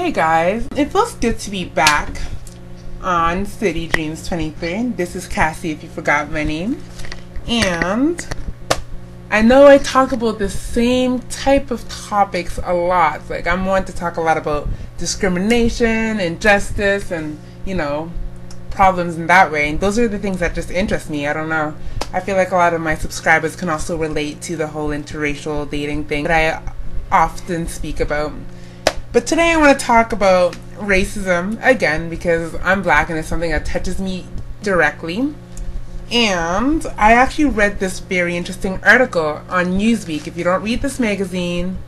Hey guys, it feels good to be back on City Dreams 23. This is Cassie if you forgot my name. And I know I talk about the same type of topics a lot. Like I'm one to talk a lot about discrimination, injustice, and problems in that way. And those are the things that just interest me. I don't know. I feel like a lot of my subscribers can also relate to the whole interracial dating thing that I often speak about. But today I want to talk about racism again because I'm black and it's something that touches me directly. And I actually read this very interesting article on Newsweek. If you don't read this magazine,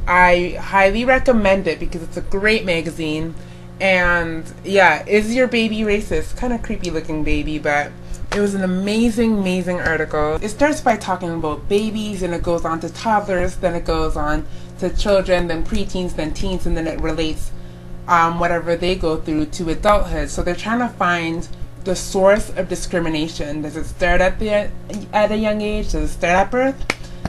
I highly recommend it because it's a great magazine. And yeah, is your baby racist? Kind of creepy looking baby, but it was an amazing article. It starts by talking about babies and it goes on to toddlers, then it goes on to children, then preteens, then teens, and then it relates whatever they go through to adulthood. So they're trying to find the source of discrimination. Does it start at a young age? Does it start at birth?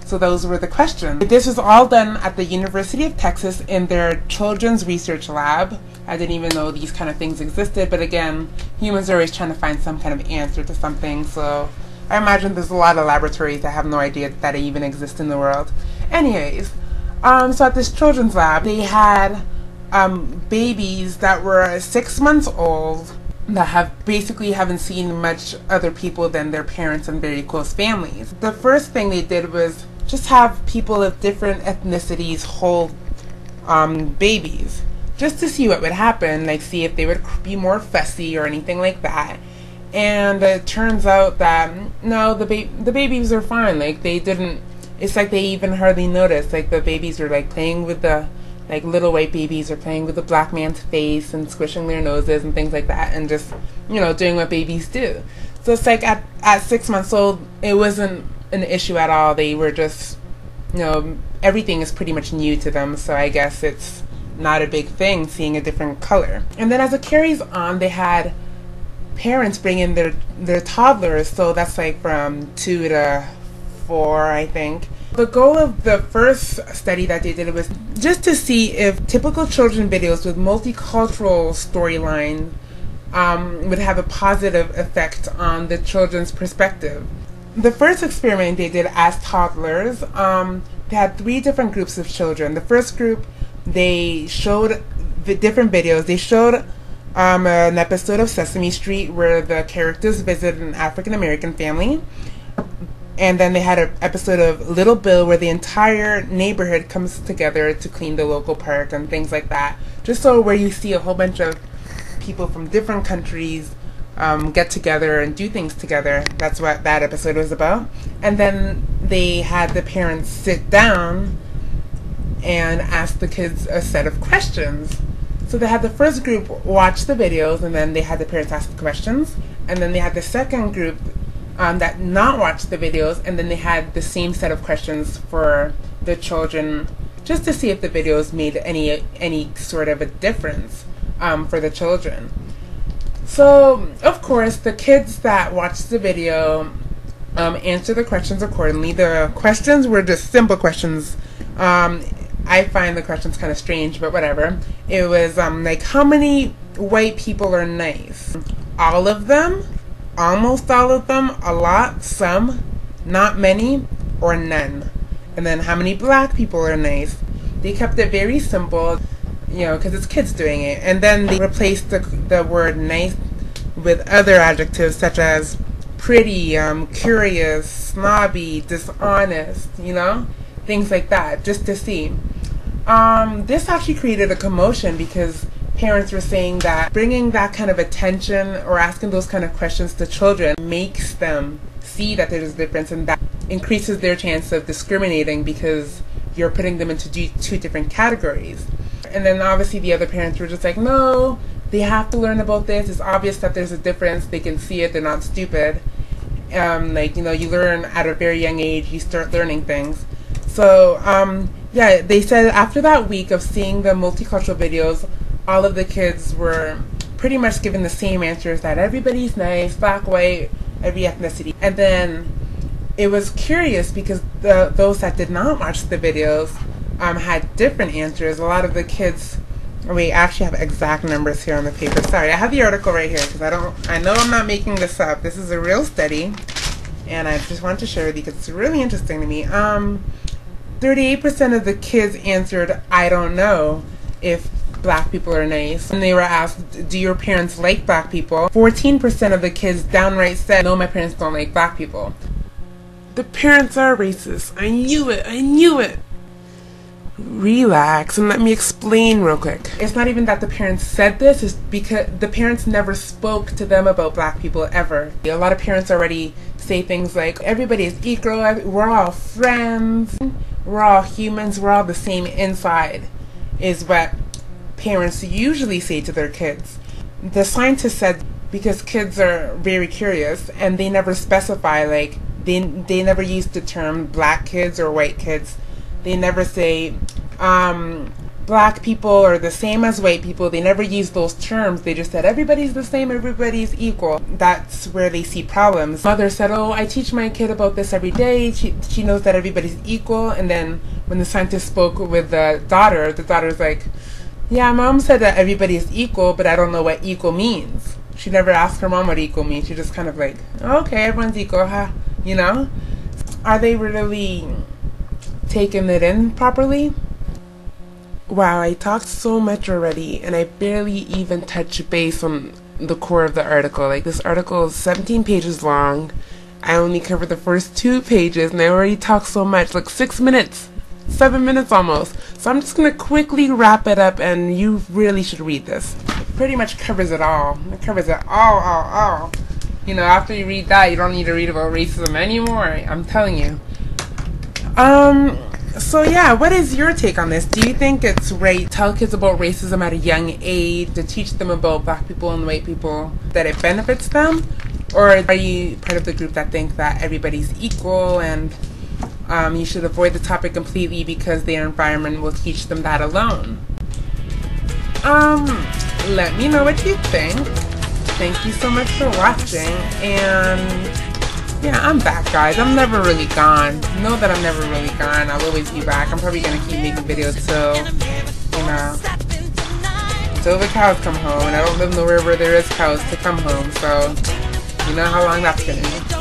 So those were the questions. This was all done at the University of Texas in their children's research lab. I didn't even know these kind of things existed, but again, humans are always trying to find some kind of answer to something, so I imagine there's a lot of laboratories that have no idea that they even exist in the world. Anyways, so at this children's lab, they had babies that were 6 months old that haven't seen much other people than their parents and very close families. The first thing they did was just have people of different ethnicities hold babies, just to see what would happen, like see if they would be more fussy or anything like that. And it turns out that no, the babies are fine. Like they didn't. It's like they even hardly noticed. Like the babies are like playing with the, like little white babies are playing with the black man's face and squishing their noses and things like that, and just doing what babies do. So it's like at 6 months old, it wasn't an issue at all. They were just everything is pretty much new to them. So I guess it's not a big thing seeing a different color. And then as it carries on, they had parents bring in their toddlers, so that's like from 2 to 4, I think. The goal of the first study that they did was just to see if typical children videos with multicultural storyline would have a positive effect on the children's perspective. The first experiment they did as toddlers, they had 3 different groups of children. The first group, they showed the different videos. They showed an episode of Sesame Street where the characters visit an African American family. And then they had an episode of Little Bill where the entire neighborhood comes together to clean the local park and things like that. Just so where you see a whole bunch of people from different countries get together and do things together. That's what that episode was about. And then they had the parents sit down and ask the kids a set of questions. So they had the first group watch the videos, and then they had the parents ask the questions. And then they had the second group that not watch the videos, and then they had the same set of questions for the children, just to see if the videos made any sort of a difference for the children. So of course the kids that watched the video answered the questions accordingly. The questions were just simple questions. I find the questions kind of strange, but whatever. It was like, how many white people are nice? All of them? Almost all of them? A lot? Some? Not many? Or none? And then how many black people are nice? They kept it very simple, because it's kids doing it. And then they replaced the word nice with other adjectives such as pretty, curious, snobby, dishonest, things like that, just to see. This actually created a commotion because parents were saying that bringing that kind of attention or asking those kind of questions to children makes them see that there's a difference, and that increases their chance of discriminating because you're putting them into 2 different categories. And then obviously the other parents were just like, no, they have to learn about this. It's obvious that there's a difference. They can see it. They're not stupid. You learn at a very young age. You start learning things. So yeah, they said after that week of seeing the multicultural videos, all of the kids were pretty much given the same answers, that everybody's nice, black, white, every ethnicity. And then it was curious because those that did not watch the videos had different answers. A lot of the kids Wait, I actually have exact numbers here on the paper. Sorry, I have the article right here because I know I'm not making this up. This is a real study, and I just wanted to share with you because it's really interesting to me. 38% of the kids answered, "I don't know if black people are nice." When they were asked, "Do your parents like black people?" 14% of the kids downright said, "No, my parents don't like black people." The parents are racist. I knew it. I knew it. Relax and let me explain real quick. It's not even that the parents said this, it's because the parents never spoke to them about black people ever. A lot of parents already say things like, everybody is equal, we're all friends, we're all humans, we're all the same inside, is what parents usually say to their kids. The scientists said because kids are very curious and they never specify, like, they never use the term black kids or white kids. They never say black people are the same as white people. They never use those terms. They just said everybody's the same, everybody's equal. That's where they see problems. Mother said, "Oh, I teach my kid about this every day. She knows that everybody's equal." And then when the scientist spoke with the daughter's like, "Yeah, mom said that everybody is equal, but I don't know what equal means." She never asked her mom what equal means. She just kind of like, "Okay, everyone's equal, huh?" You know? Are they really taking it in properly? Wow, I talked so much already and I barely even touched base on the core of the article. Like, this article is 17 pages long. I only covered the first 2 pages and I already talked so much, like 6 minutes, 7 minutes almost. So I'm just gonna quickly wrap it up and you really should read this. It pretty much covers it all. It covers it all. You know, after you read that, you don't need to read about racism anymore, I'm telling you. So yeah, what is your take on this? Do you think it's right to tell kids about racism at a young age, to teach them about black people and white people, that it benefits them? Or are you part of the group that think that everybody's equal and you should avoid the topic completely because their environment will teach them that alone? Let me know what you think. Thank you so much for watching, and yeah, I'm back, guys. I'm never really gone. Know that I'm never really gone. I'll always be back. I'm probably gonna keep making videos till, you know, till the cows come home. And I don't live nowhere where there is cows to come home, so you know how long that's gonna be.